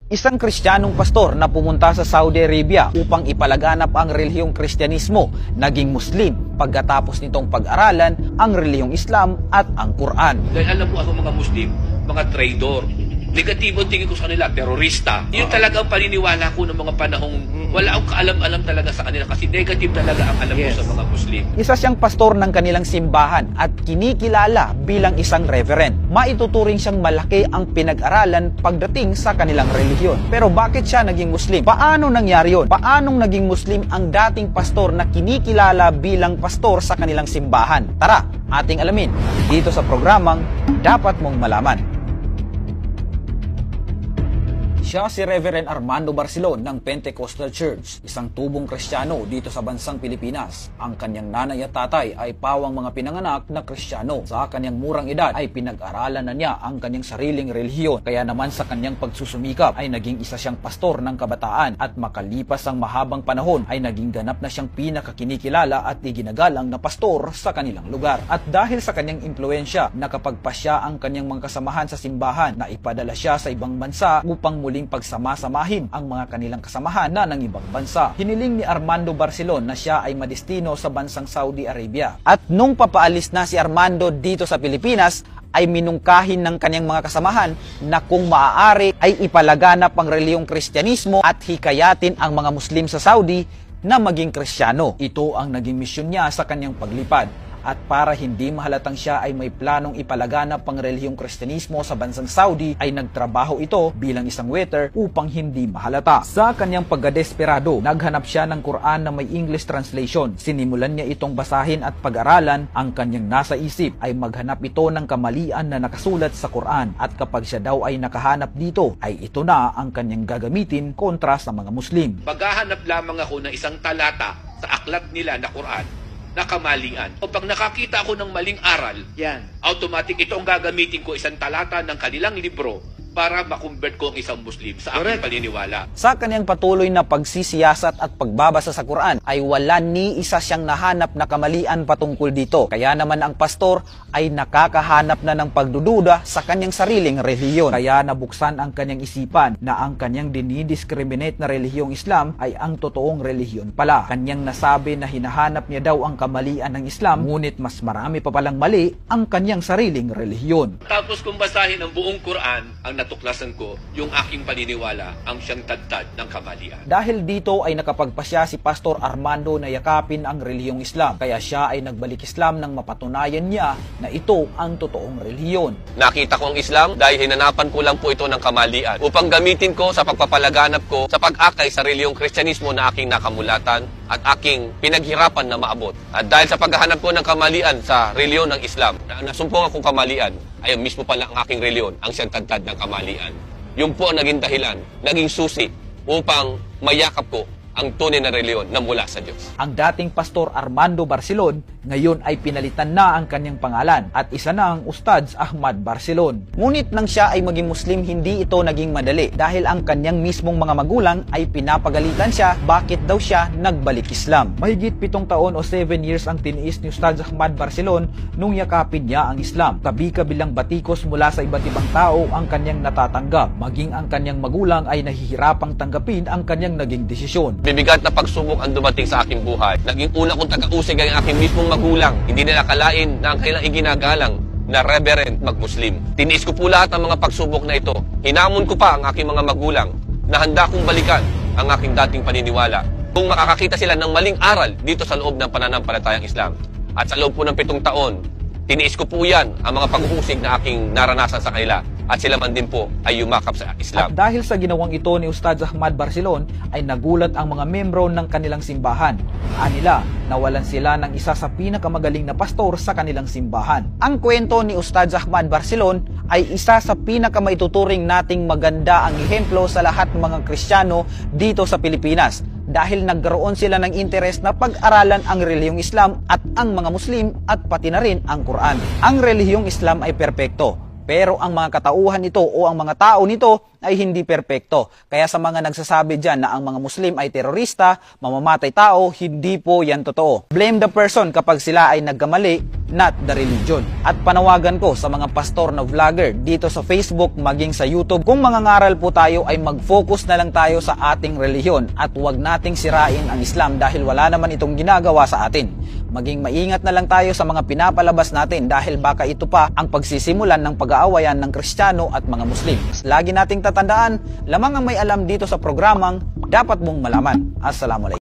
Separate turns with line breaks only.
Isang Kristiyanong pastor na pumunta sa Saudi Arabia upang ipalaganap ang relihiyong Kristyanismo, naging Muslim pagkatapos nitong pag-aralan ang relihiyong Islam at ang Quran.
Dahil alam mo ako mga Muslim, mga traitor. Negatibo ang tingin ko sa kanila, terorista. Yun talaga ang paniniwala ko ng mga panahong wala akong kaalam-alam talaga sa kanila kasi negative talaga ang alam ko sa mga Muslim.
Isa siyang pastor ng kanilang simbahan at kinikilala bilang isang reverend. Maituturing siyang malaki ang pinag-aralan pagdating sa kanilang relihiyon. Pero bakit siya naging Muslim? Paano nangyari yun? Paanong naging Muslim ang dating pastor na kinikilala bilang pastor sa kanilang simbahan? Tara, ating alamin dito sa programang Dapat Mong Malaman. Siya si Reverend Armando Barcelon ng Pentecostal Church, isang tubong Kristiyano dito sa bansang Pilipinas. Ang kanyang nanay at tatay ay pawang mga pinanganak na Kristiyano. Sa kanyang murang edad ay pinag-aralan na niya ang kanyang sariling relihiyon. Kaya naman sa kanyang pagsusumikap ay naging isa siyang pastor ng kabataan at makalipas ang mahabang panahon ay naging ganap na siyang pinakakinikilala at iginagalang na pastor sa kanilang lugar. At dahil sa kanyang impluensya, nakapagpasya ang kanyang mga kasamahan sa simbahan na ipadala siya sa ibang bansa upang muling pagsama-samahin ang mga kanilang kasamahan na ng ibang bansa. Hiniling ni Armando Barcelon na siya ay madestino sa bansang Saudi Arabia. At nung papaalis na si Armando dito sa Pilipinas, ay minungkahin ng kanyang mga kasamahan na kung maaari ay ipalaganap ang relihiyong Kristyanismo at hikayatin ang mga Muslim sa Saudi na maging Kristiyano. Ito ang naging misyon niya sa kanyang paglipad. At para hindi mahalatang siya ay may planong ipalaganap ang relihiyong Kristyanismo sa bansang Saudi, ay nagtrabaho ito bilang isang waiter upang hindi mahalata. Sa kanyang pagkadesperado, naghanap siya ng Quran na may English translation. Sinimulan niya itong basahin at pag-aralan. Ang kanyang nasa isip ay maghanap ito ng kamalian na nakasulat sa Quran. At kapag siya daw ay nakahanap dito, ay ito na ang kanyang gagamitin kontra sa mga Muslim.
Maghahanap lamang ako ng isang talata sa aklat nila na Quran na kamalian. O pag nakakita ako ng maling aral, automatic ito ang gagamitin ko, isang talata ng kanilang libro para makonvert ko ang isang Muslim sa aking paniniwala.
Sa kanyang patuloy na pagsisiyasat at pagbabasa sa Quran ay wala ni isa siyang nahanap na kamalian patungkol dito. Kaya naman ang pastor ay nakakahanap na ng pagdududa sa kanyang sariling relihiyon. Kaya nabuksan ang kanyang isipan na ang kanyang dinidiscriminate na relihiyong Islam ay ang totoong relihiyon pala. Kanyang nasabi na hinahanap niya daw ang kamalian ng Islam, ngunit mas marami pa palang mali ang kanyang sariling relihiyon.
Tapos kung basahin ang buong Quran, ang natuklasan ko, yung aking paniniwala ang siyang tadtad ng kamalian.
Dahil dito ay nakapagpasya si Pastor Armando na yakapin ang relihiyong Islam. Kaya siya ay nagbalik Islam nang mapatunayan niya na ito ang totoong relihiyon.
Nakita ko ang Islam dahil hinanapan ko lang po ito ng kamalian upang gamitin ko sa pagpapalaganap ko sa pag-akay sa relihiyong Kristyanismo na aking nakamulatan at aking pinaghirapan na maabot. At dahil sa paghahanap ko ng kamalian sa relihiyon ng Islam, na nasumpong akong kamalian, ay mismo pala ang aking relihiyon ang siyang tadtad ng kamalian. Yun po ang naging dahilan, naging susi upang mayakap ko ang tunay na relihiyon na mula sa Diyos.
Ang dating Pastor Armando Barcelon ngayon ay pinalitan na ang kanyang pangalan at isa na ang Ustadz Ahmad Barcelon. Ngunit nang siya ay maging Muslim, hindi ito naging madali dahil ang kanyang mismong mga magulang ay pinapagalitan siya bakit daw siya nagbalik Islam. Mahigit 7 taon o 7 years ang tiniis ni Ustadz Ahmad Barcelon nung yakapin niya ang Islam. Kabi-kabilang batikos mula sa iba't ibang tao ang kanyang natatanggap. Maging ang kanyang magulang ay nahihirapang tanggapin ang kanyang naging desisyon.
Bibigat na pagsubok ang dumating sa aking buhay. Naging una kong taga-usig ang aking mismong magulang. Hindi nila kalain na ang kailang iginagalang na reverend mag-Muslim. Tiniis ko po lahat ng mga pagsubok na ito. Hinamon ko pa ang aking mga magulang na handa kong balikan ang aking dating paniniwala kung makakakita sila ng maling aral dito sa loob ng pananampalatayang Islam. At sa loob po ng 7 taon, tiniis ko po yan ang mga pag-uusig na aking naranasan sa kanila. At sila man din po ay yumakap sa Islam.
At dahil sa ginawang ito ni Ustadz Ahmad Barcelon ay nagulat ang mga membro ng kanilang simbahan. Anila, nawalan sila ng isa sa pinakamagaling na pastor sa kanilang simbahan. Ang kwento ni Ustadz Ahmad Barcelon ay isa sa pinakamaituturing nating maganda ang ehemplo sa lahat ng mga Kristiyano dito sa Pilipinas. Dahil nagkaroon sila ng interes na pag-aralan ang relihiyong Islam at ang mga Muslim at pati na rin ang Quran. Ang relihiyong Islam ay perpekto. Pero ang mga katauhan nito o ang mga tao nito ay hindi perpekto. Kaya sa mga nagsasabi dyan na ang mga Muslim ay terorista, mamamatay tao, hindi po yan totoo. Blame the person kapag sila ay nagkamali, not the religion. At panawagan ko sa mga pastor na vlogger dito sa Facebook maging sa YouTube, kung mangangaral po tayo ay mag-focus na lang tayo sa ating relihiyon at huwag nating sirain ang Islam dahil wala naman itong ginagawa sa atin. Maging maingat na lang tayo sa mga pinapalabas natin dahil baka ito pa ang pagsisimulan ng pag-aawayan ng Kristiyano at mga Muslim. Lagi nating tatandaan, lamang ang may alam dito sa programang dapat mong malaman. Assalamualaikum.